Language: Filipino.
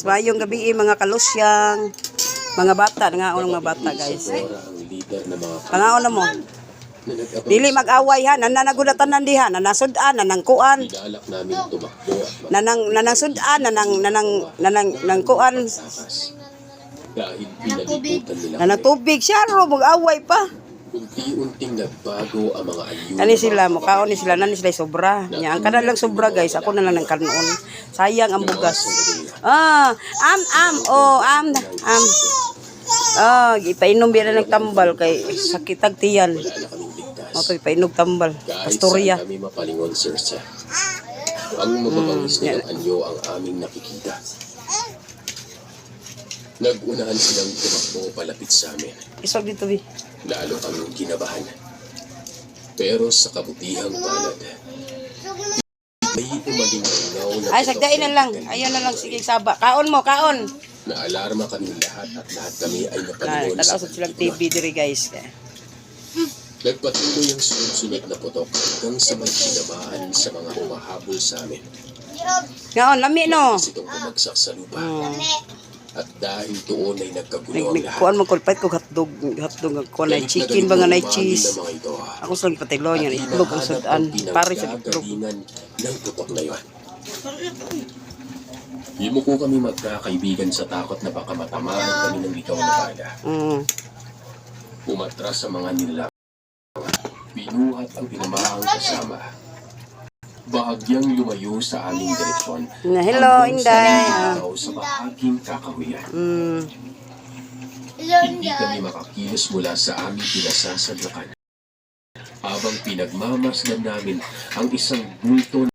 Mayong gabi mga kalusyang, mga bata, nangaon mga bata guys. Pangaon na mo. Dili mag-away ha, nananagudatan nandiha, nanasudan, nanangkuan. Nanang sudan, nanang kuan. Nanang tubig siya ro mag-away pa. Unti-unting nagbago ang mga anyo. Kani sila, mukhaon ni sila, nani sila sobra. Nya ang kanan lang sobra guys, ako na lang ng kanon. Sayang ang bugas. Ipainom biya na nagtambal kay sakitag tiyan. Oto ipainom tambal. Pastorya. Kami mapalingon, sir, sir. Ang mababangis nilang anyo ang aming nakikita. Nag-unahan silang tumakbo palapit sa amin. Isog dito, Bi. Lalo kaming kinabahan. Pero sa kabutihang palad, may umaling ingaw na... Ay, sagdain na lang. Ayun na lang, sige, saba. Kaon mo, kaon. Naalarma kami lahat at lahat kami ay napalingon sa Talausap silang TV diri guys. Nagpatuloy ang sunod-sunod na putok hanggang sa may kinabahan sa mga humahabol sa amin. Ngaon, lami no. Itong bumagsak sa lupa. At dahil doon ay nagkagulo ang lahat. Kuan mo kulpait ko hotdog ko na chicken ba nga na cheese. Ako sa patilo niyan itlog ang sudan pare sa itlog. Ng putok na yon. Himo ko kami magkakaibigan sa takot na baka matamaan kami ng ligaw na bala. Umatras sa mga nilalang. Binuhat ang pinamahang kasama. Bahagyang lumayo sa aming direksyon. Hello, Inday. Sa bahaging kakahuyan. Hindi kami makakilos mula sa aming pinasasadlakan. Habang pinagmamasdan namin ang isang bulto